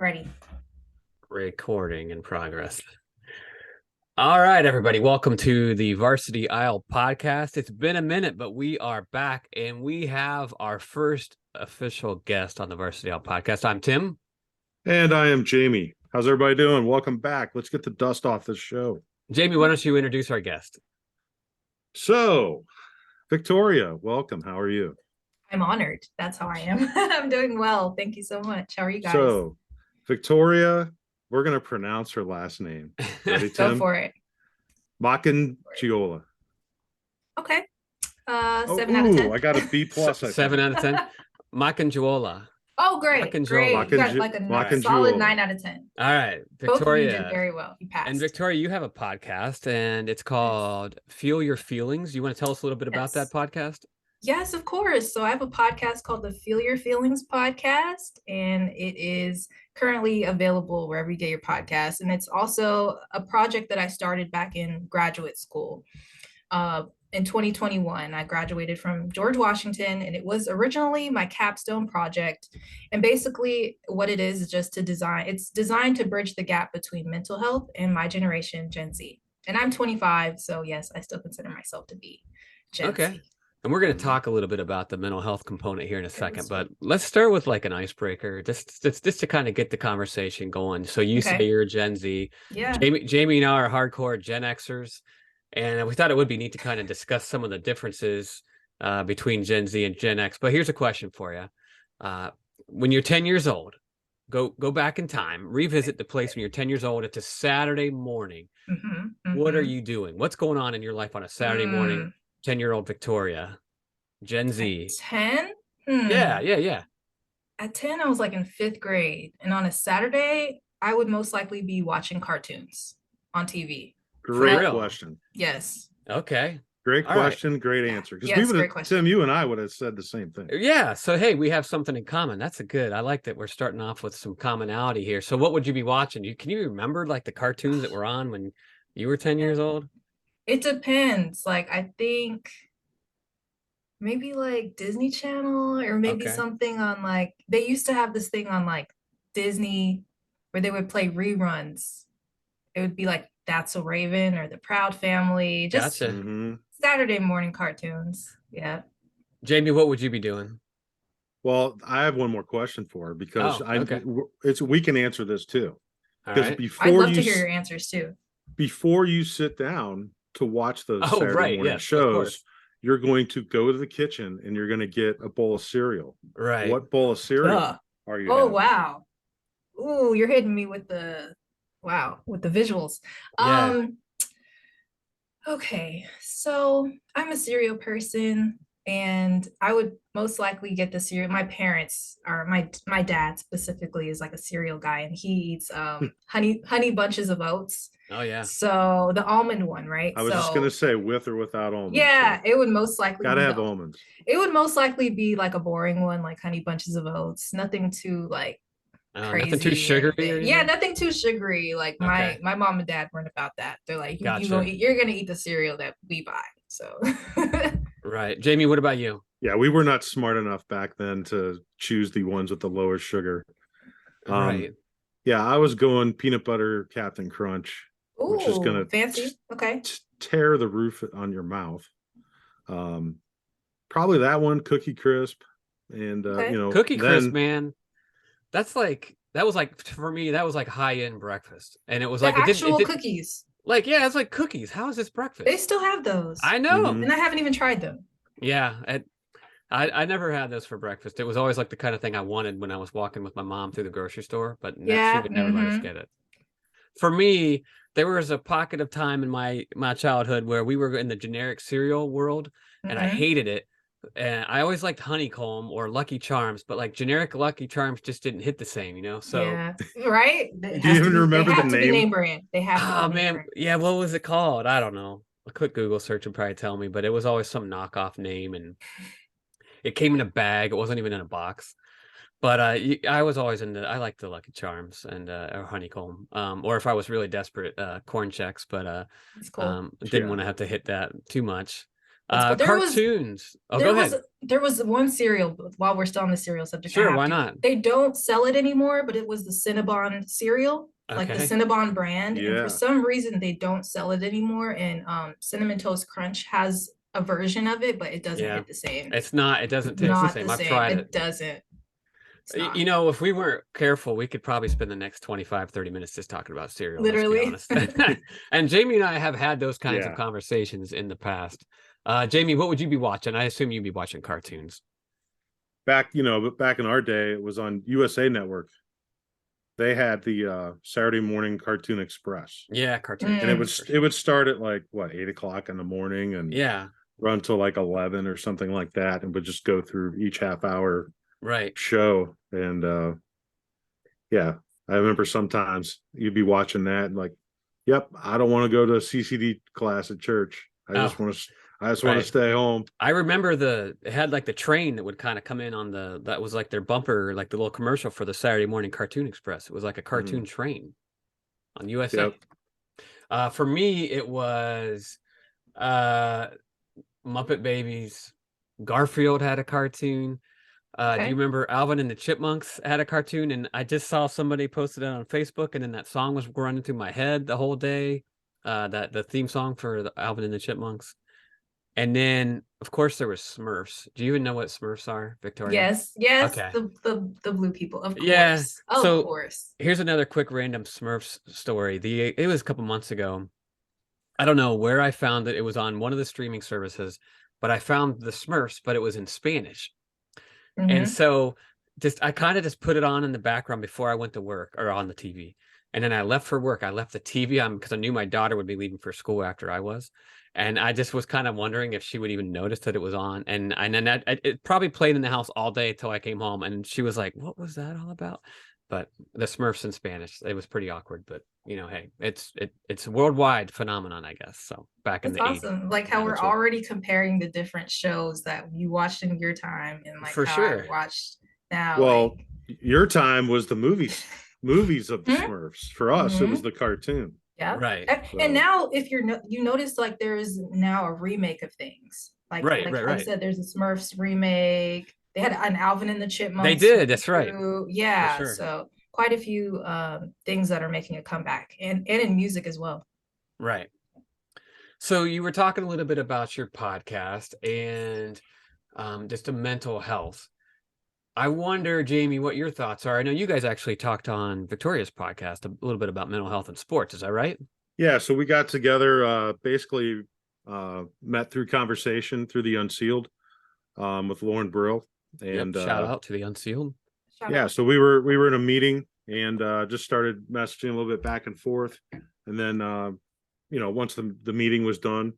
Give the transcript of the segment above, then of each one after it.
Ready. Recording in progress. All right, everybody. Welcome to the Varsity Isle podcast. It's been a minute, but we are back and we have our first official guest on the Varsity Isle podcast. I'm Tim. And I am Jamie. How's everybody doing? Welcome back. Let's get the dust off this show. Jamie, why don't you introduce our guest? So, Victoria, welcome. How are you? I'm honored. That's how I am. I'm doing well. Thank you so much. How are you guys? So, Victoria, we're going to pronounce her last name. Ready, Tim? Go for it. Mahkahnjuohla. Okay. 7 out of 10. I got a B plus. 7 out of 10. Mahkahnjuohla. Oh, great. Great. You got like a solid 9 out of 10. All right. Victoria. Both of you did Victoria. very well. You passed. And Victoria, you have a podcast and it's called Feel Your FeelingZ. You want to tell us a little bit about that podcast? Yes, of course. So I have a podcast called the Feel Your FeelingZ podcast, and it is currently available wherever you get your podcasts. And it's also a project that I started back in graduate school. In 2021, I graduated from George Washington, and it was originally my capstone project. And basically what it is just to design, it's designed to bridge the gap between mental health and my generation, Gen Z. And I'm 25, so yes, I still consider myself to be Gen Z. And we're going to talk a little bit about the mental health component here in a second, but let's start with like an icebreaker, just to kind of get the conversation going. So you say you're Gen Z. Yeah. Jamie and I are hardcore Gen Xers, and we thought it would be neat to kind of discuss some of the differences between Gen Z and Gen X. But here's a question for you. When you're 10 years old, go back in time, revisit the place when you're 10 years old. It's a Saturday morning. What are you doing? What's going on in your life on a Saturday morning? 10-year-old Victoria, Gen Z. At 10? Yeah. At 10, I was like in 5th grade. And on a Saturday, I would most likely be watching cartoons on TV. Great question. Yes. Okay. Great question. Right. Great answer. Yes, great question. Tim, you and I would have said the same thing. Yeah. So, hey, we have something in common. That's I like that we're starting off with some commonality here. So what would you be watching? Can you remember like the cartoons that were on when you were 10 years old? It depends. Like, I think maybe like Disney Channel or maybe something on like, they used to have this thing on like Disney where they would play reruns. It would be like That's So Raven or The Proud Family. Just Saturday morning cartoons. Yeah. Jamie, what would you be doing? Well, I have one more question for her because we can answer this too. Because I'd love to hear your answers too. Before you sit down to watch those Saturday morning shows, you're going to go to the kitchen and you're going to get a bowl of cereal. Right. What bowl of cereal are you having? Wow. Ooh, you're hitting me with the visuals. Yeah. Okay, so I'm a cereal person and I would most likely get the cereal. My parents are my dad specifically is like a cereal guy, and he eats honey bunches of oats. Oh yeah. So the almond one, right? I was just gonna say with or without almonds. Yeah, it would most likely gotta have almonds. It would most likely be like a boring one, like honey bunches of oats. Nothing too like crazy. Nothing too sugary. Yeah, nothing too sugary. Like my mom and dad weren't about that. They're like, you're gonna eat the cereal that we buy. So right. Jamie, what about you? Yeah, we were not smart enough back then to choose the ones with the lower sugar. Right. Yeah, I was going peanut butter Captain Crunch. Ooh, which is gonna fancy. Tear the roof on your mouth. Probably that one, Cookie Crisp, and Cookie Crisp, man. That was like for me, that was like high-end breakfast. And it was like actual cookies. Like, yeah, it's like cookies. How is this breakfast? They still have those. I know. And I haven't even tried them. Yeah. I never had those for breakfast. It was always like the kind of thing I wanted when I was walking with my mom through the grocery store, but she would never let us get it. For me, there was a pocket of time in my childhood where we were in the generic cereal world, and I hated it. And I always liked Honeycomb or Lucky Charms, but like generic Lucky Charms just didn't hit the same, So yeah, right. Do you even remember the name? Name brand. They have. Oh man, yeah. What was it called? I don't know. A quick Google search would probably tell me, but it was always some knockoff name, and it came in a bag. It wasn't even in a box. But I was always I liked the Lucky Charms and or Honeycomb, or if I was really desperate, Corn Checks. But cool. didn't want to have to hit that too much. Cool. Cartoons. Go ahead. there was one cereal, while we're still on the cereal subject. Sure, why not? They don't sell it anymore, but it was the Cinnabon cereal, like the Okay. Cinnabon brand. And for Yeah. some reason, they don't sell it anymore. And Cinnamon Toast Crunch has a version of it, but it doesn't Yeah. hit the same. It's not, it doesn't taste the Not same. the I've same. tried it. It doesn't. It's not. You know, if we weren't careful, we could probably spend the next 25-30 minutes just talking about cereal. Literally. Let's be honest. And Jamie and I have had those kinds of Yeah. conversations in the past. Jamie, what would you be watching? I assume you'd be watching cartoons. Back, you know, but back in our day, it was on USA Network. They had the Saturday morning Cartoon Express. Yeah, cartoons. And it would start at like what, 8 o'clock in the morning and yeah, run till like 11 or something like that, and would just go through each half hour right show. And yeah, I remember sometimes you'd be watching that and like, yep, I don't want to go to a CCD class at church. I just want to stay home. I remember it had like the train that would kind of come in on that was like their bumper, like the little commercial for the Saturday morning Cartoon Express. It was like a cartoon train on USA. Yep. For me, it was Muppet Babies. Garfield had a cartoon. Do you remember Alvin and the Chipmunks had a cartoon? And I just saw somebody posted it on Facebook, and then that song was running through my head the whole day. The theme song for the Alvin and the Chipmunks. And then, of course, there was Smurfs. Do you even know what Smurfs are, Victoria? Yes. Okay. The blue people, of course. Yeah. Of course. Here's another quick random Smurfs story. It was a couple months ago. I don't know where I found it. It was on one of the streaming services, but I found the Smurfs, but it was in Spanish. And so I kind of just put it on in the background before I went to work, or on the TV. And then I left for work. I left the TV on because I knew my daughter would be leaving for school after I was. And I just was kind of wondering if she would even notice that it was on. And then it probably played in the house all day until I came home. And she was like, what was that all about? But the Smurfs in Spanish, it was pretty awkward. But, you know, hey, it's a worldwide phenomenon, I guess. So back in the 80s. Awesome. Like how we're already comparing the different shows that you watched in your time and like how I watched now. Well, your time was the movies of the Smurfs. For us, it was the cartoon. Yeah. Right. And now if you notice, like there is now a remake of things. Like I said, there's a Smurfs remake. They had an Alvin and the Chipmunks. They did. That's right. Yeah. Sure. So quite a few things that are making a comeback, and in music as well. Right. So you were talking a little bit about your podcast and just a mental health. I wonder, Jamie, what your thoughts are. I know you guys actually talked on Victoria's podcast a little bit about mental health and sports. Is that right? Yeah. So we got together, basically met through conversation through the Unsealed with Lauren Brill. And shout out to the Unsealed. So we were in a meeting and just started messaging a little bit back and forth. And then, once the meeting was done,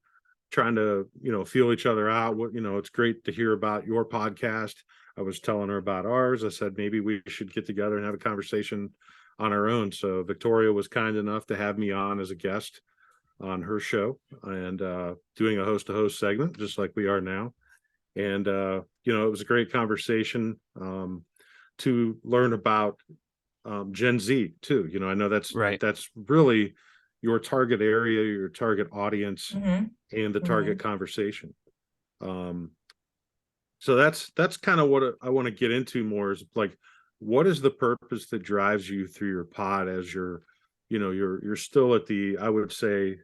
trying to, feel each other out. It's great to hear about your podcast. I was telling her about ours. I said, maybe we should get together and have a conversation on our own. So Victoria was kind enough to have me on as a guest on her show and doing a host to host segment, just like we are now. And, it was a great conversation to learn about Gen Z too. I know that's right. That's really your target area, your target audience, and the target conversation. So that's kind of what I want to get into more is like, what is the purpose that drives you through your pod as you're still at the, I would say,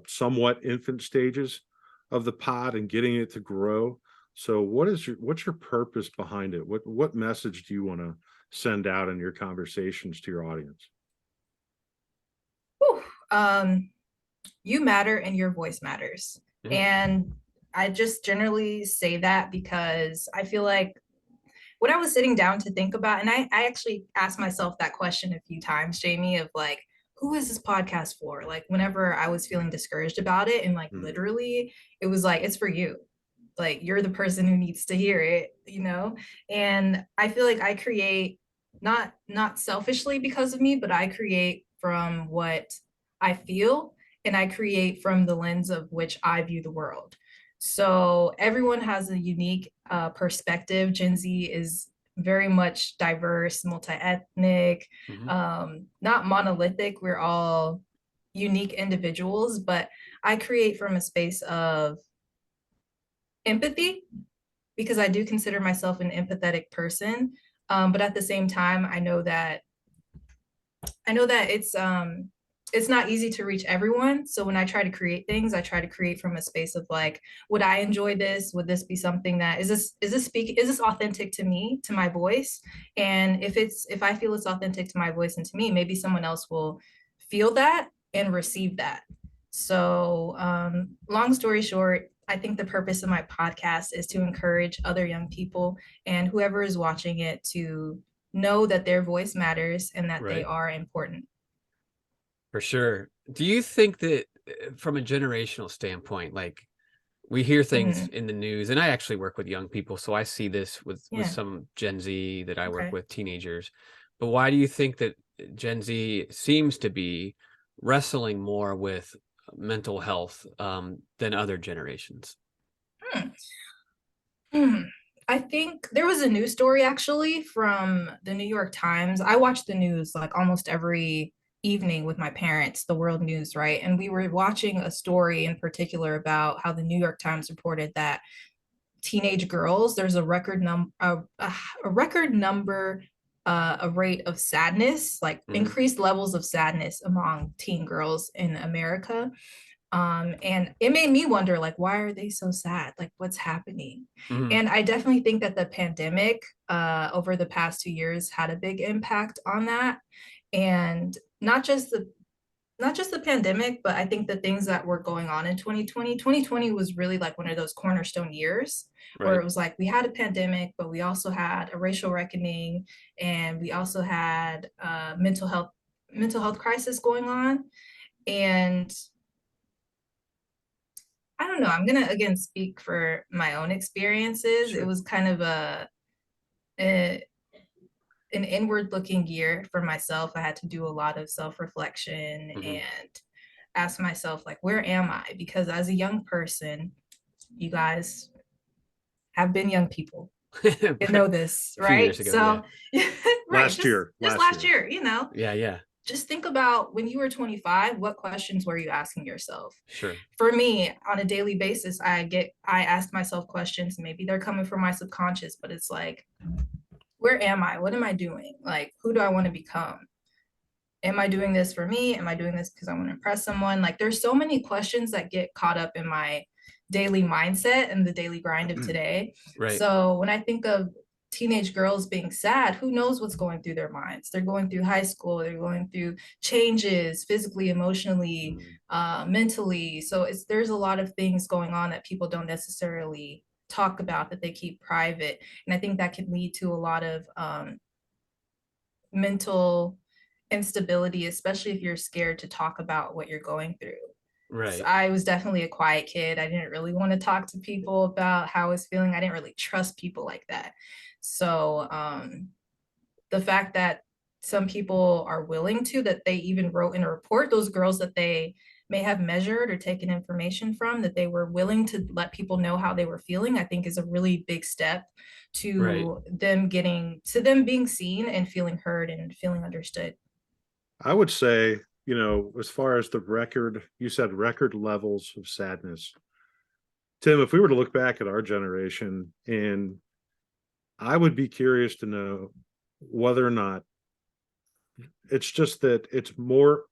somewhat infant stages of the pod and getting it to grow. So what's your purpose behind it? What message do you want to send out in your conversations to your audience? You matter and your voice matters. And I just generally say that because I feel like when I was sitting down to think about, and I actually asked myself that question a few times, Jamie, of like, who is this podcast for? Like whenever I was feeling discouraged about it, and like literally it was like, it's for you. Like you're the person who needs to hear it, And I feel like I create not selfishly because of me, but I create from what I feel, and I create from the lens of which I view the world. So everyone has a unique perspective. Gen Z is very much diverse, multi-ethnic, not monolithic. We're all unique individuals, but I create from a space of empathy because I do consider myself an empathetic person. But at the same time, I know that it's not easy to reach everyone. So when I try to create things, I try to create from a space of like, would I enjoy this? Would this be something that is this authentic to me, to my voice? And if I feel it's authentic to my voice and to me, maybe someone else will feel that and receive that. So long story short, I think the purpose of my podcast is to encourage other young people and whoever is watching it to know that their voice matters and that they Right. are important. For sure. Do you think that from a generational standpoint, like we hear things in the news, and I actually work with young people, so I see this with Yeah. some Gen Z that I work Okay. with, teenagers. But why do you think that Gen Z seems to be wrestling more with mental health than other generations? Hmm. Hmm. I think there was a news story actually from the New York Times. I watch the news like almost every evening with my parents, the world news, right? And we were watching a story in particular about how the New York Times reported that teenage girls, there's a record number, a rate of sadness, like increased levels of sadness among teen girls in America. And it made me wonder, like, why are they so sad? Like, what's happening? And I definitely think that the pandemic over the past 2 years had a big impact on that. And not just the pandemic, but I think the things that were going on in 2020 was really like one of those cornerstone years where Right. it was like we had a pandemic, but we also had a racial reckoning, and we also had mental health crisis going on. And I don't know, I'm gonna again speak for my own experiences. It Sure. was kind of a an inward looking year for myself. I had to do a lot of self reflection and ask myself, like, where am I? Because as a young person, you guys have been young people. You know this, A few years right? ago, yeah. So, right, just last year, Yeah. just think about when you were 25, what questions were you asking yourself? Sure. For me, on a daily basis, I ask myself questions. Maybe they're coming from my subconscious, but it's like, where am I? What am I doing? Like, who do I want to become? Am I doing this for me? Am I doing this because I want to impress someone? Like, there's so many questions that get caught up in my daily mindset and the daily grind of today. Right. So when I think of teenage girls being sad, who knows what's going through their minds? They're going through high school, they're going through changes physically, emotionally, mentally. So there's a lot of things going on that people don't necessarily talk about, that they keep private. And I think that can lead to a lot of mental instability, especially if you're scared to talk about what you're going through. So Right. I was definitely a quiet kid. I didn't really want to talk to people about how I was feeling. I didn't really trust people like that. So the fact that some people are willing to, that they even wrote in a report, those girls that they may have measured or taken information from, that they were willing to let people know how they were feeling, I think is a really big step Right. to them being seen and feeling heard and feeling understood. I would say, as far as you said record levels of sadness. Tim, if we were to look back at our generation, and I would be curious to know whether or not it's just that it's more,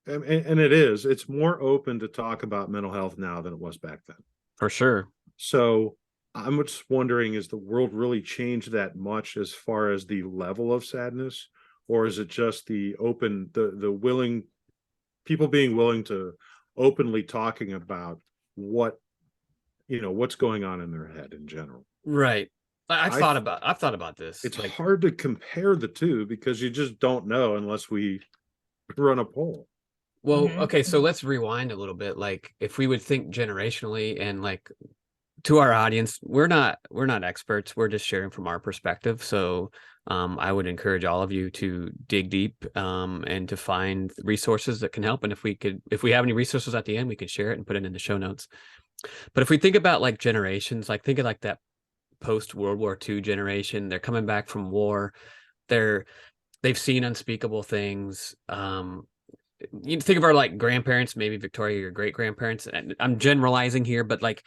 and it's more open to talk about mental health now than it was back then. For sure. So I'm just wondering, is the world really changed that much as far as the level of sadness? Or is it just the willing people being willing to openly talking about what's going on in their head in general? Right. I've I thought about this. It's Like, hard to compare the two because you just don't know unless we run a poll. well, Mhm. okay, so let's rewind a little bit. Like, if we would think generationally, and like to our audience, we're not experts. We're just sharing from our perspective. So I would encourage all of you to dig deep and to find resources that can help. And if we have any resources at the end, we can share it and put it in the show notes. But if we think about like generations, like think of like that post World War II generation, they're coming back from war. They've seen unspeakable things. you think of our like grandparents, maybe Victoria, your great grandparents, and I'm generalizing here, but like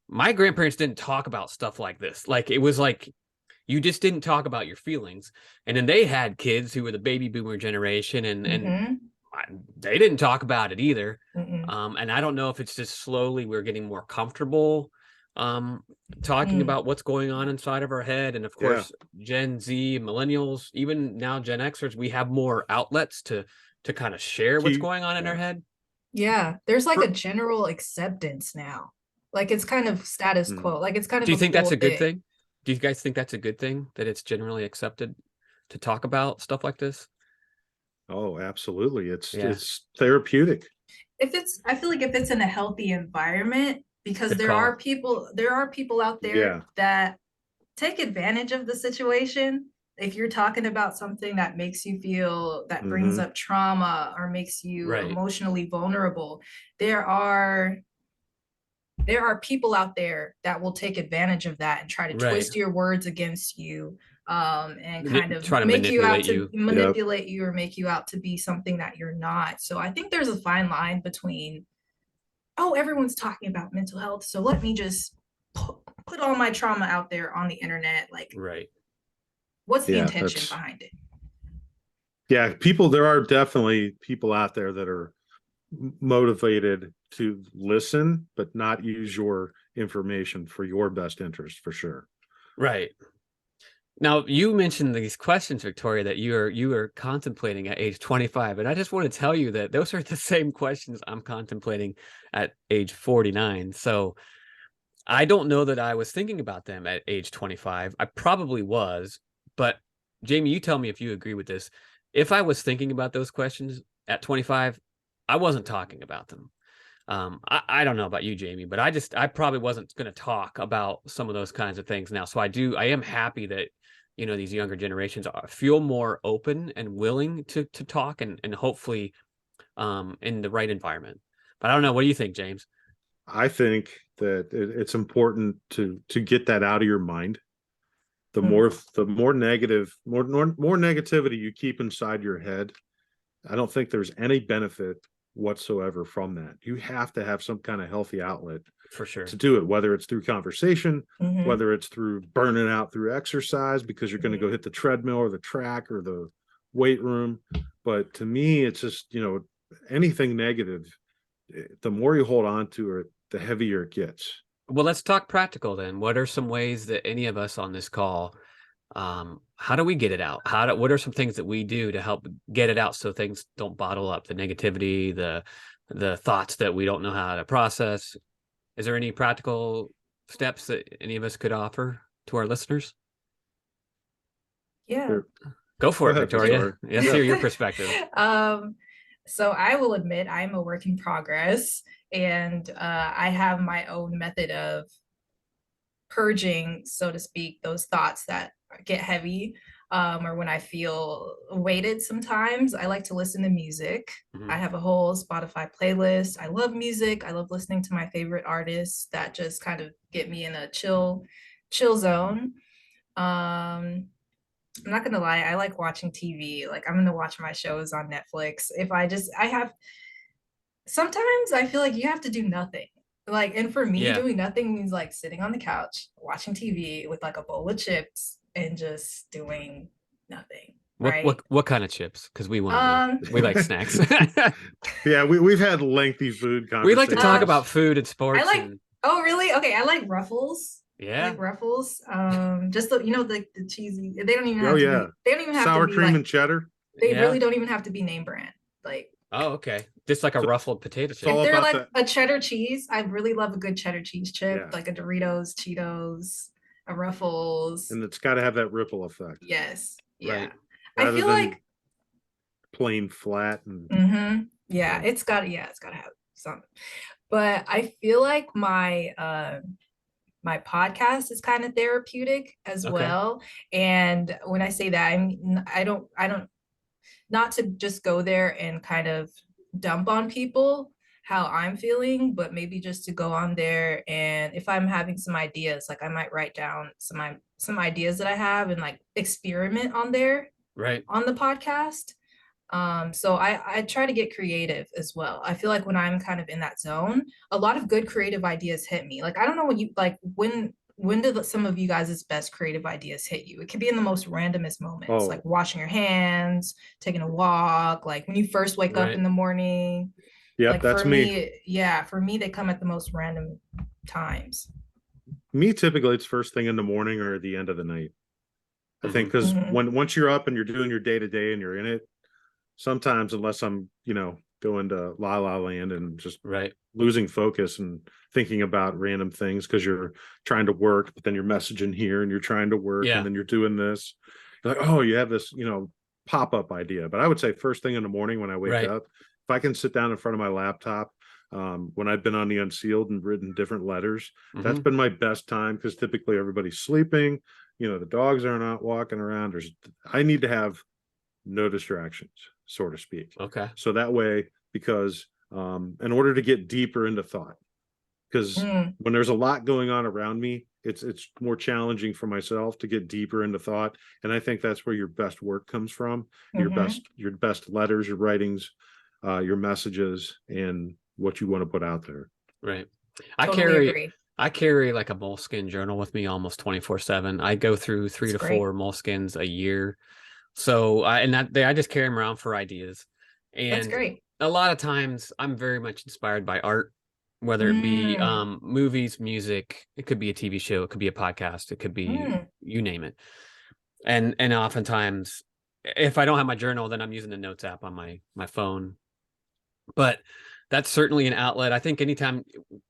my grandparents didn't talk about stuff like this. Like it was like you just didn't talk about your feelings. And then they had kids who were the baby boomer generation, and they didn't talk about it either. And I don't know if it's just slowly we're getting more comfortable talking about what's going on inside of our head. And of course, Gen Z, millennials, even now Gen Xers, we have more outlets to kind of share what's going on in our head. Yeah, there's like a general acceptance now. Like it's kind of status quo. Like it's kind of. Do you think that's a good thing? Do you guys think that's a good thing, that it's generally accepted to talk about stuff like this? Oh, absolutely. It's therapeutic. I feel like if it's in a healthy environment, because there are people out there that take advantage of the situation. If you're talking about something that makes you feel, that brings up trauma or makes you emotionally vulnerable, there are people out there that will take advantage of that and try to twist your words against you, and kind of try to make you out to manipulate you or make you out to be something that you're not. So I think there's a fine line between, oh, everyone's talking about mental health, so let me just put all my trauma out there on the internet. Like, what's the intention behind it? Yeah, there are definitely people out there that are motivated to listen, but not use your information for your best interest, for sure. Right. Now, you mentioned these questions, Victoria, that you are contemplating at age 25. And I just want to tell you that those are the same questions I'm contemplating at age 49. So I don't know that I was thinking about them at age 25. I probably was. But Jamie, you tell me if you agree with this. If I was thinking about those questions at 25, I wasn't talking about them. I don't know about you, Jamie, but I probably wasn't going to talk about some of those kinds of things now. So I am happy that, these younger generations feel more open and willing to talk and hopefully in the right environment. But I don't know. What do you think, James? I think that it's important to get that out of your mind. The more negativity you keep inside your head, I don't think there's any benefit whatsoever from that. You have to have some kind of healthy outlet for sure to do it, whether it's through conversation, whether it's through burning out through exercise because you're going to go hit the treadmill or the track or the weight room. But to me, it's just, anything negative, the more you hold on to it, the heavier it gets. Well, let's talk practical then. What are some ways that any of us on this call, how do we get it out? What are some things that we do to help get it out so things don't bottle up, the negativity, the thoughts that we don't know how to process? Is there any practical steps that any of us could offer to our listeners? Yeah. Sure. Go for it, Victoria. Let's hear your perspective. So I will admit I'm a work in progress, and I have my own method of purging, so to speak, those thoughts that get heavy, or when I feel weighted. Sometimes I like to listen to music. I have a whole Spotify playlist. I love music. I love listening to my favorite artists that just kind of get me in a chill zone. I'm not gonna lie, I like watching TV. Like, I'm gonna watch my shows on Netflix. Sometimes I feel like you have to do nothing. Like, and for me, doing nothing means like sitting on the couch, watching TV with like a bowl of chips and just doing nothing. What kind of chips? Because we like snacks. Yeah, we've had lengthy food conversations. We like to talk about food and sports. Oh, really? Okay, I like Ruffles. Yeah, I like Ruffles. Just the cheesy. They don't even have to be. They don't even have sour to be cream and cheddar. They really don't even have to be name brand. Like. Oh, okay. Just like a ruffled potato chip. If they're like a cheddar cheese, I really love a good cheddar cheese chip, like a Doritos, Cheetos, a Ruffles. And it's got to have that ripple effect. Yes. Yeah. Right. I feel like plain flat and it's got to have some. But I feel like my my podcast is kind of therapeutic as well. And when I say that, I don't not to just go there and kind of dump on people how I'm feeling, but maybe just to go on there, and if I'm having some ideas, like I might write down some ideas that I have and like experiment on there, right, on the podcast. So I try to get creative as well. I feel like when I'm kind of in that zone, a lot of good creative ideas hit me. Like I don't know when you like when do some of you guys' best creative ideas hit you? It could be in the most randomest moments, like Oh, washing your hands, taking a walk, like when you first wake up Right. in the morning. yep, Like that's for me. me, yeah, for me, they come at the most random times. Me, typically, it's first thing in the morning or at the end of the night. I think Hmm. because Mhm. once you're up and you're doing your day to day and you're in it, sometimes unless I'm, going to la la land and just Right. losing focus and thinking about random things because you're trying to work, but then you're messaging here and you're trying to work and Yeah. then you're doing this. You're like, oh, you have this, pop up idea. But I would say first thing in the morning when I wake Right. up, if I can sit down in front of my laptop, when I've been on the unsealed and written different letters, that's Hmm. been my best time because typically everybody's sleeping. The dogs are not walking around. I need to have no distractions, so to speak. Okay. So that way, because in order to get deeper into thought, because Mm, when there's a lot going on around me, it's more challenging for myself to get deeper into thought. And I think that's where your best work comes from, mhm. your best letters, your writings, your messages, and what you want to put out there. Right. I Totally carry agree. I carry like a moleskin journal with me almost 24/7. I go through three That's to great. four moleskins a year. So I just carry them around for ideas. That's And great. a lot of times I'm very much inspired by art, whether it be Mm, movies, music, it could be a TV show, it could be a podcast, it could be mm. you name it. And oftentimes if I don't have my journal, then I'm using the notes app on my phone. But that's certainly an outlet. I think anytime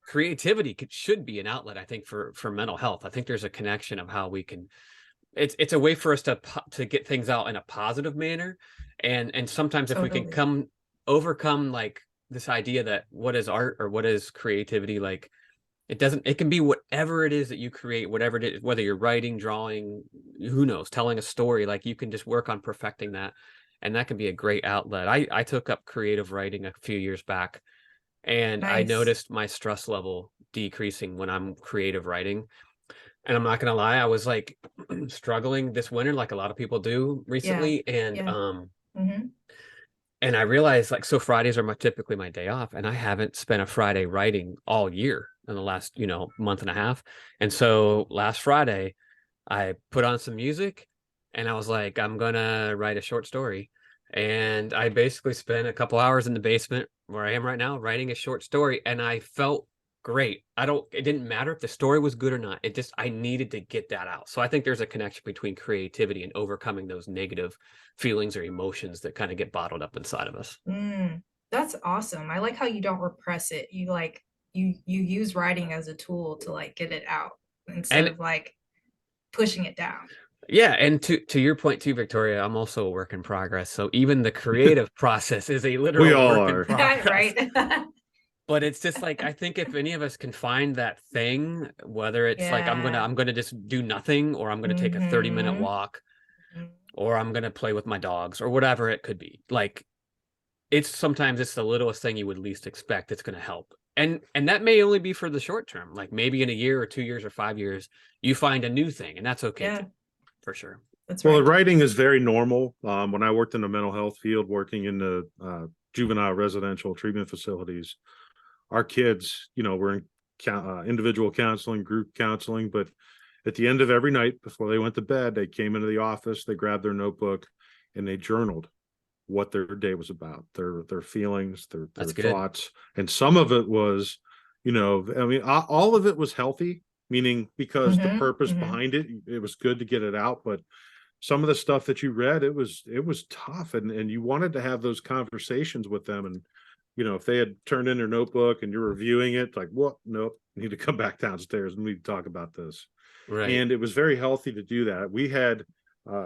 creativity should be an outlet, I think for mental health. I think there's a connection of how we can it's a way for us to get things out in a positive manner. And sometimes if we can Totally. overcome like this idea that what is art or what is creativity, like it can be whatever it is that you create, whatever it is, whether you're writing, drawing, who knows, telling a story, like you can just work on perfecting that. And that can be a great outlet. I took up creative writing a few years back, and I Nice. noticed my stress level decreasing when I'm creative writing. And I'm not gonna lie, I was like struggling this winter, like a lot of people do Yeah. recently. Yeah. Hmm. And I realized like so Fridays are typically my day off, and I haven't spent a Friday writing all year in the last, month and a half. And so last Friday, I put on some music and I was like, I'm gonna write a short story. And I basically spent a couple hours in the basement where I am right now writing a short story, and I felt great. It didn't matter if the story was good or not. I needed to get that out. So I think there's a connection between creativity and overcoming those negative feelings or emotions that kind of get bottled up inside of us. Mm. That's awesome. I like how you don't repress it. You like you use writing as a tool to like get it out instead And of like pushing it down. yeah, and to your point too, Victoria, I'm also a work in progress. So even the creative process is a We literal all work in are. progress. Right? But it's just like I think if any of us can find that thing, whether it's like Yeah. I'm gonna just do nothing, or I'm gonna take a 30-minute Hmm. walk, or I'm gonna play with my dogs, or whatever it could be. Like sometimes it's the littlest thing you would least expect that's gonna help. And that may only be for the short term. Like maybe in a year or 2 years or 5 years, you find a new thing, and that's okay too, Yeah, for sure. that's Well, the right. writing is very normal. When I worked in the mental health field, working in the juvenile residential treatment facilities, our kids, were in individual counseling, group counseling, but at the end of every night before they went to bed, they came into the office, they grabbed their notebook, and they journaled what their day was about, their feelings, their That's good. thoughts, and some of it was, I mean, all of it was healthy, meaning because the Hmm. purpose Hmm. behind it, it was good to get it out, but some of the stuff that you read, it was tough, and you wanted to have those conversations with them, and if they had turned in their notebook and you're reviewing it, like, what? Nope, you need to come back downstairs and we need to talk about this. Right. And it was very healthy to do that. We had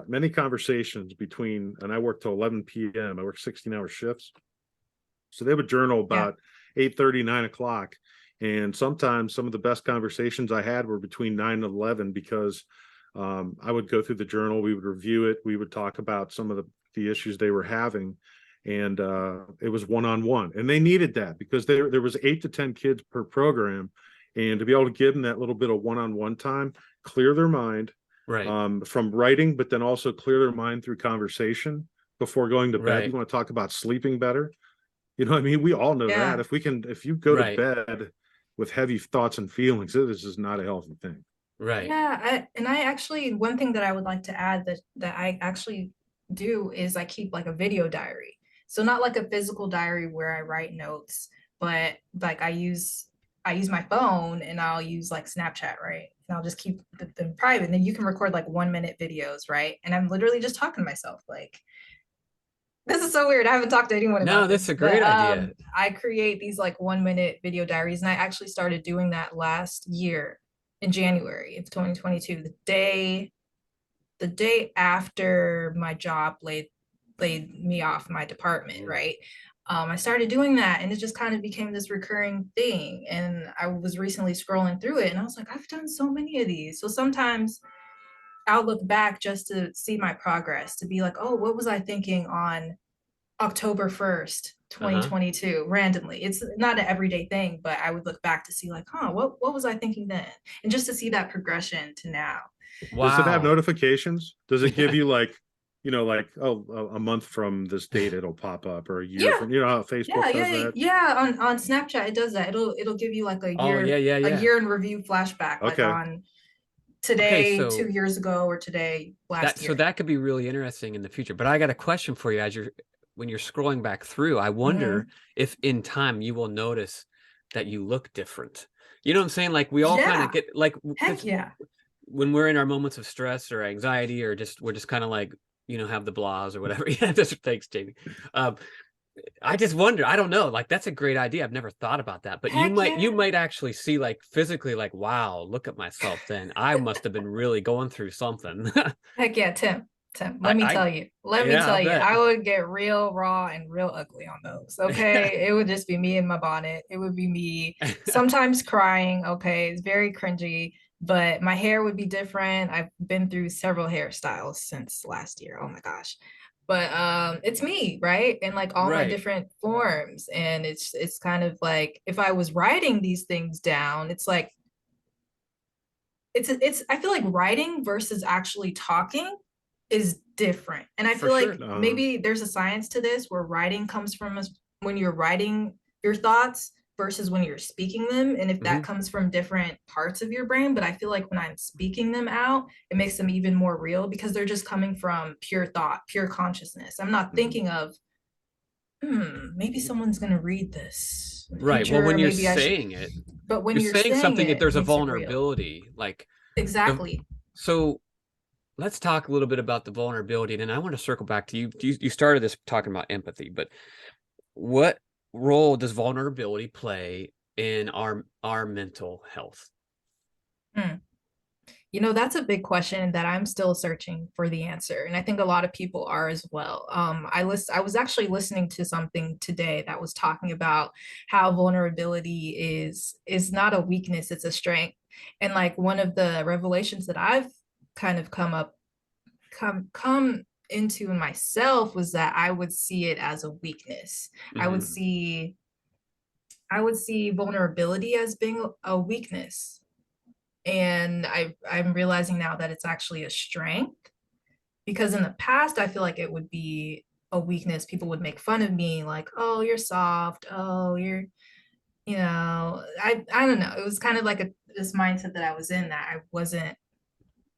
many conversations between, and I worked till 11 p.m. I worked 16-hour shifts, so they would journal Yeah. about 8:30, 9 o'clock, and sometimes some of the best conversations I had were between 9 and 11 because I would go through the journal, we would review it, we would talk about some of the issues they were having, and it was one-on-one, and they needed that because there was 8 to 10 kids per program, and to be able to give them that little bit of one-on-one time, clear their mind Right. from writing, but then also clear their mind through conversation. before going to bed. Right. You want to talk about sleeping better. You know what I mean? We all know Yeah. that. If you go to Right. bed with heavy thoughts and feelings, it is just not a healthy thing. Right. Yeah, I actually, one thing that I would like to add that I actually do is I keep like a video diary. So not like a physical diary where I write notes, but like I use my phone and I'll use like Snapchat, right? And I'll just keep them private. And then you can record like 1 minute videos, right? And I'm literally just talking to myself. Like, this is so weird. I haven't talked to anyone No, about that's this, a but great idea. I create these like 1 minute video diaries, and I actually started doing that last year in January of 2022, the day after my job laid me off my department, right? I started doing that, and it just kind of became this recurring thing. And I was recently scrolling through it, and I was like, I've done so many of these. So sometimes I'll look back just to see my progress, to be like, oh, what was I thinking on October 1st, 2022, randomly. It's not an everyday thing, but I would look back to see like, huh, what was I thinking then? And just to see that progression to now. Does it have Wow. notifications? Does it give Yeah. you like, like, oh, a month from this date it'll pop up, or a year Yeah, from, how Facebook does that? yeah. On Snapchat, it does that. It'll give you like Oh, yeah, yeah, a yeah. year in review flashback, like Okay. on Okay, today, so 2 years ago, or today, last year. that could be really interesting in the future. But I got a question for you when you're scrolling back through. I wonder Mhm. if in time you will notice that you look different. You know what I'm saying? Like we all kind of Yeah, get like, heck because yeah. when we're in our moments of stress or anxiety, or we're just kind of like, have the blahs or whatever. Yeah, thanks, Jamie. Um, I just wonder, I don't know, like that's a great idea. I've never thought about that, but Heck you yeah. might actually see like physically, like, wow, look at myself then. I must have been really going through something. Heck yeah, Tim. I, I Let me yeah, I'll tell you, bet. I would get real raw and real ugly on those. Okay. It would just be me in my bonnet. It would be me sometimes crying. Okay. It's very cringy, but my hair would be different. I've been through several hairstyles since last year. Oh my gosh. But it's me, right? And like all my Right. different forms. And it's kind of like if I was writing these things down, it's like it's I feel like writing versus actually talking is different. And I For feel sure. like maybe there's a science to this where writing comes from us when you're writing your thoughts versus when you're speaking them, and if that Hmm. comes from different parts of your brain. But I feel like when I'm speaking them out, it makes them even more real because they're just coming from pure thought, pure consciousness. I'm not thinking of, maybe someone's going to read this in the Right. Well, when future, you're maybe I should. saying it, But when you're you're saying saying something that it, it there's a makes it real. vulnerability. Like the Exactly. so let's talk a little bit about the vulnerability. And then I want to circle back to you. You started this talking about empathy, but what role does vulnerability play in our mental health? Hmm. That's a big question that I'm still searching for the answer. And I think a lot of people are as well. I was actually listening to something today that was talking about how vulnerability is not a weakness, it's a strength. And like one of the revelations that I've kind of come into in myself was that I would see it as a weakness. I would Hmm. see I would see vulnerability as being a weakness, and I'm realizing now that it's actually a strength, because in the past I feel like it would be a weakness. People would make fun of me like, oh, you're soft, oh, you're, I don't know, it was kind of like this mindset that I was in, that I wasn't,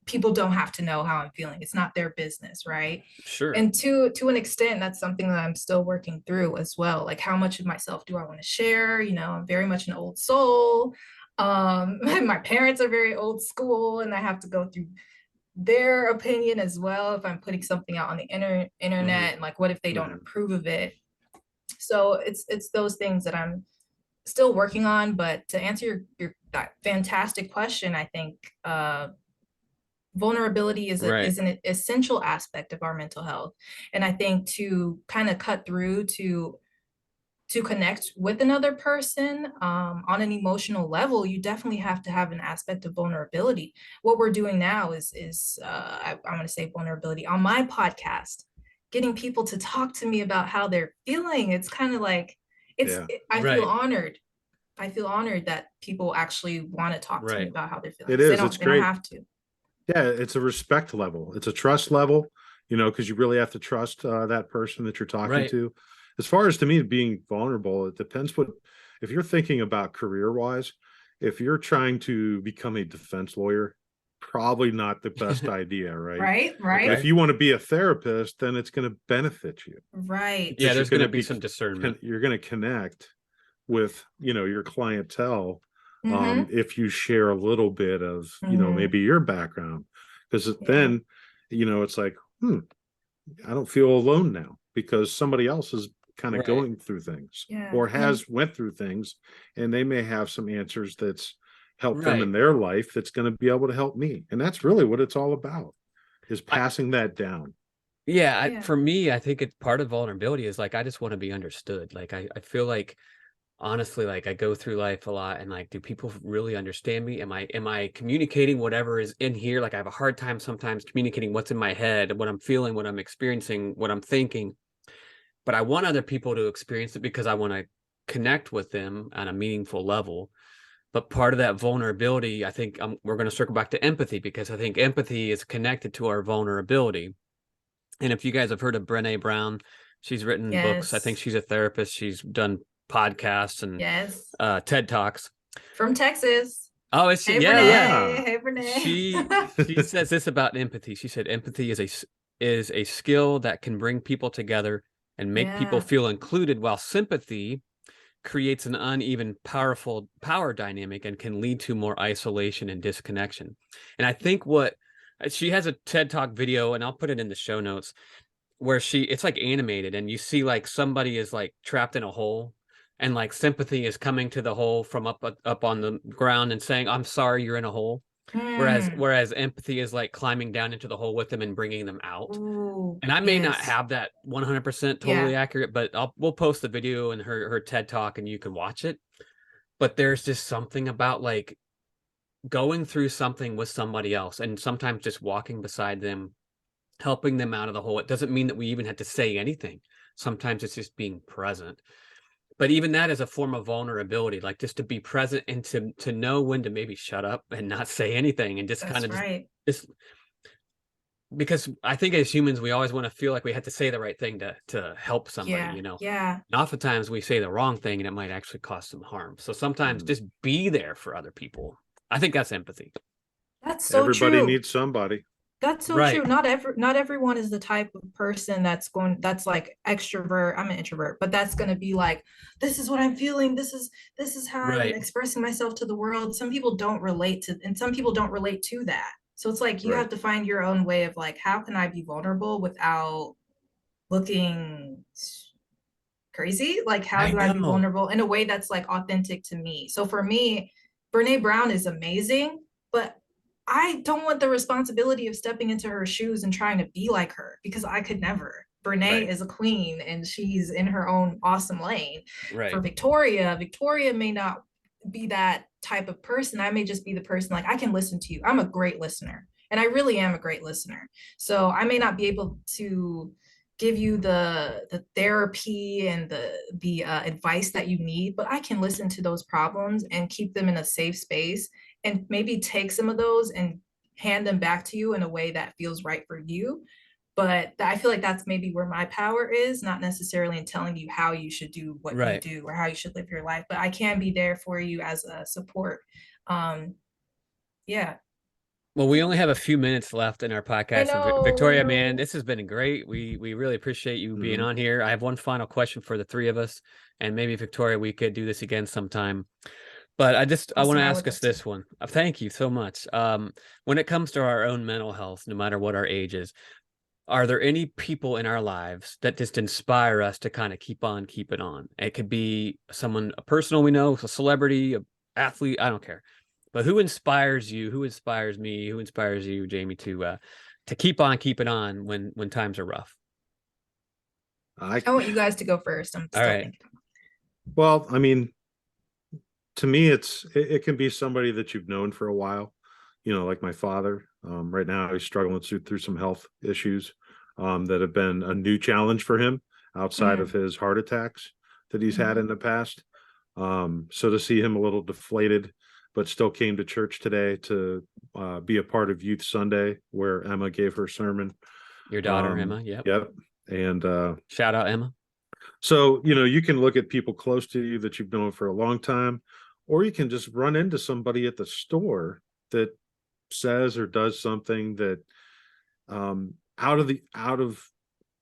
people don't have to know how I'm feeling, it's not their business, right? Sure. And to an extent that's something that I'm still working through as well, like how much of myself do I want to share. I'm very much an old soul. My parents are very old school, and I have to go through their opinion as well if I'm putting something out on the Hmm. internet, and like what if they don't Mhm. approve of it. So it's those things that I'm still working on. But to answer your that fantastic question, I think vulnerability Right. is an essential aspect of our mental health. And I think to kind of cut through to connect with another person on an emotional level, you definitely have to have an aspect of vulnerability. What we're doing now is I want to say vulnerability on my podcast, getting people to talk to me about how they're feeling. It's kind of like Yeah. I feel Right. honored. I feel honored that people actually want to talk to me Right. about how they're feeling, It because is. It's they don't great. have to. Yeah, it's a respect level. It's a trust level. because you really have to trust that person that you're talking Right. to. As far as to me being vulnerable, it depends if you're thinking about career wise, if you're trying to become a defense lawyer, probably not the best idea, right? Right, right, But if you want to be a therapist, then it's going to benefit you. right. Yeah, Because there's going to be some discernment. you're going to connect with your clientele Mm-hmm. if you share a little bit of Mm-hmm. maybe your background, because Yeah. then it's like I don't feel alone now because somebody else is kind of Right. going through things Yeah. or has went through things, and they may have some answers that's helped them Right. in their life that's going to be able to help me. And that's really what it's all about, is passing that down. Yeah, Yeah. for me, I think it's part of vulnerability is like I just want to be understood. Like I feel like honestly, like I go through life a lot and like, do people really understand me? Am I communicating whatever is in here? Like I have a hard time sometimes communicating what's in my head, what I'm feeling, what I'm experiencing, what I'm thinking. But I want other people to experience it because I want to connect with them on a meaningful level. But part of that vulnerability, I think we're going to circle back to empathy, because I think empathy is connected to our vulnerability. And if you guys have heard of Brené Brown, she's written books. I think Yes. she's a therapist. She's done podcasts and Yes. TED Talks. From Texas. Oh, is she? Hey, Yeah, yeah. Brene. Hey, She Brene. says this about empathy. She said empathy is a skill that can bring people together and make people Yeah. feel included, while sympathy creates an uneven, powerful power dynamic and can lead to more isolation and disconnection. And I think what she has a TED Talk video, and I'll put it in the show notes, where it's like animated, and you see like somebody is like trapped in a hole, and like sympathy is coming to the hole from up on the ground and saying, I'm sorry you're in a hole. Mm. Whereas empathy is like climbing down into the hole with them and bringing them out. Ooh, And I may not yes. have that 100% totally Yeah. accurate, but we'll post the video and her TED Talk and you can watch it. But there's just something about like going through something with somebody else, and sometimes just walking beside them, helping them out of the hole. It doesn't mean that we even have to say anything. Sometimes it's just being present. But even that is a form of vulnerability, like just to be present and to know when to maybe shut up and not say anything, and just kind That's of right. just because I think as humans we always want to feel like we have to say the right thing to help somebody, Yeah. Yeah. And oftentimes we say the wrong thing and it might actually cause some harm. So sometimes just be there for other people. I think that's empathy. That's so Everybody true. needs somebody. That's so Right. true. Not everyone is the type of person that's like extrovert. I'm an introvert, but that's gonna be like, this is what I'm feeling. This is how I'm Right. expressing myself to the world. Some people don't relate to, and some people don't relate to that. So it's like you Right. have to find your own way of like, how can I be vulnerable without looking crazy? Like, how I do I be know. vulnerable in a way that's like authentic to me? So for me, Brene Brown is amazing, but I don't want the responsibility of stepping into her shoes and trying to be like her, because I could never. Brene Right. is a queen and she's in her own awesome lane. For Right. Victoria may not be that type of person. I may just be the person like, I can listen to you. I'm a great listener. And I really am a great listener. So I may not be able to give you the therapy and the advice that you need, but I can listen to those problems and keep them in a safe space, and maybe take some of those and hand them back to you in a way that feels right for you. But I feel like that's maybe where my power is, not necessarily in telling you how you should do what you Right. do or how you should live your life, but I can be there for you as a support. um yeah. Well, we only have a few minutes left in our I podcast. So know, I Victoria, man, know. this has been great. We really appreciate you being Mhm. on here. I have one final question for the three of us, and maybe Victoria, we could do this again sometime. But I want Awesome, to I ask would us love to. this one. Thank you so much. When it comes to our own mental health, no matter what our age is, are there any people in our lives that just inspire us to kind of keep on keeping on? It could be someone, a personal we know, a celebrity, a athlete, I don't care. But who inspires you? Who inspires me? Who inspires you, Jamie, to keep on keeping on when times are rough? I I want you guys to go first. I'm All still right. thinking. Well, I mean, to me, it can be somebody that you've known for a while. Like my father. Right now, he's struggling through some health issues that have been a new challenge for him outside of Mm, his heart attacks that he's had mhm. in the past. So to see him a little deflated, but still came to church today to be a part of Youth Sunday, where Emma gave her sermon. Your daughter, Emma. Yep. Yep. And Shout out, Emma. so, you can look at people close to you that you've known for a long time, or you can just run into somebody at the store that says or does something that out of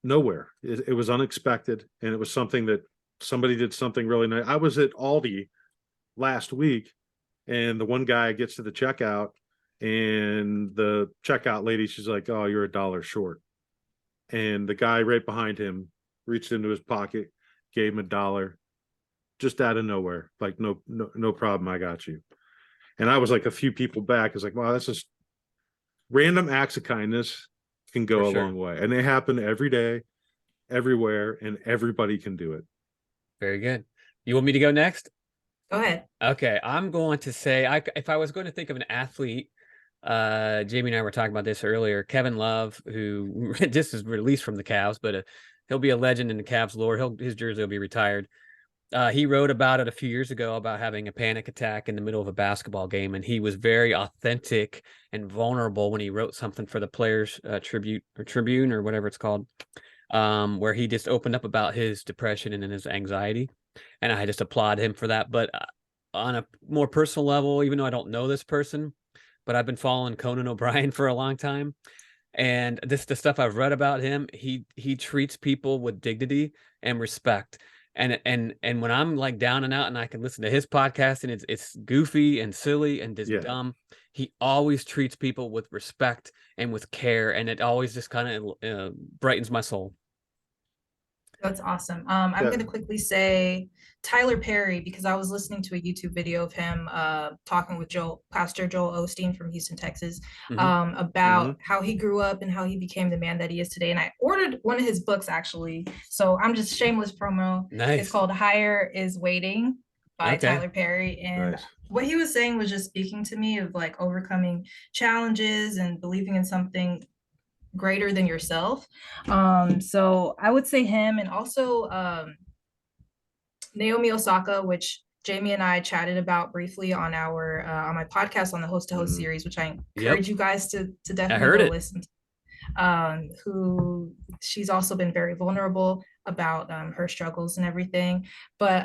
nowhere. It was unexpected, and it was something that somebody did something really nice. I was at Aldi last week, and the one guy gets to the checkout, and the checkout lady, she's like, "Oh, you're $1 short." And the guy right behind him reached into his pocket, gave him $1, just out of nowhere. Like, no problem, I got you. And I was like a few people back. It's like, wow, that's just random acts of kindness can go a long way. And they happen every day, everywhere, and everybody can do it. Very good. You want me to go next? Go ahead. Okay, I'm going to say, if I was going to think of an athlete, Jamie and I were talking about this earlier. Kevin Love, who just is released from the Cavs, but he'll be a legend in the Cavs lore. His jersey will be retired. He wrote about it a few years ago about having a panic attack in the middle of a basketball game, and he was very authentic and vulnerable when he wrote something for the Players Tribune or whatever it's called, where he just opened up about his depression and his anxiety, and I just applaud him for that. But on a more personal level, even though I don't know this person, but I've been following Conan O'Brien for a long time, and the stuff I've read about him, he treats people with dignity and respect. And when I'm like down and out and I can listen to his podcast and it's goofy and silly and just dumb, he always treats people with respect and with care, and it always just kind of brightens my soul. That's awesome. I'm going to quickly say Tyler Perry, because I was listening to a YouTube video of him talking with Pastor Joel Osteen from Houston, Texas, about how he grew up and how he became the man that he is today. And I ordered one of his books, actually. So I'm just shameless promo. Nice. It's called Higher is Waiting by Tyler Perry. And what he was saying was just speaking to me of like overcoming challenges and believing in something greater than yourself. So I would say him, and also Naomi Osaka, which Jamie and I chatted about briefly on our on my podcast on the Host to Host series, which I encourage you guys to definitely go listen to. Who she's also been very vulnerable about her struggles and everything. But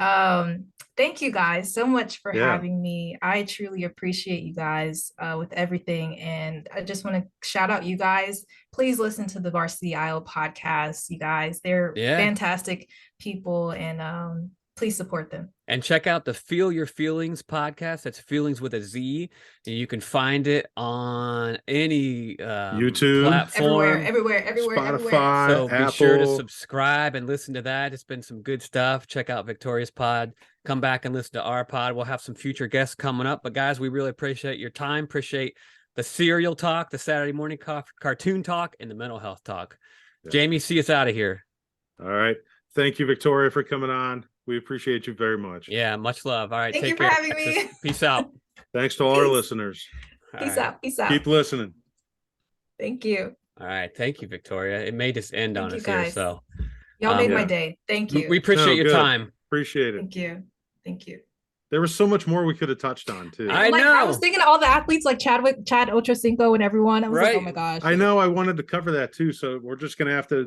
thank you guys so much for having me. I truly appreciate you guys with everything. And I just want to shout out you guys. Please listen to the Varsity Isle podcast, you guys. They're fantastic people, and please support them. And check out the Feel Your FeelingZ podcast. That's Feelings with a Z. And you can find it on any YouTube platform. Everywhere. Spotify, so Apple. Be sure to subscribe and listen to that. It's been some good stuff. Check out Victoria's pod. Come back and listen to our pod. We'll have some future guests coming up. But guys, we really appreciate your time. Appreciate the cereal talk, the Saturday morning cartoon talk, and the mental health talk. Jamie, see us out of here. All right. Thank you, Victoria, for coming on. We appreciate you very much. Yeah, much love. All right, take care. Thank you for having me. Peace out. Thanks to all our listeners. Peace out. Keep listening. Thank you. All right, thank you, Victoria. It made us end on us here, so y'all made my day. Thank you. We appreciate your time. Appreciate it. Thank you. There was so much more we could have touched on too. I know. I was thinking of all the athletes like Chad Ochocinco and everyone. I was like, oh my gosh. I know. I wanted to cover that too. So we're just gonna have to.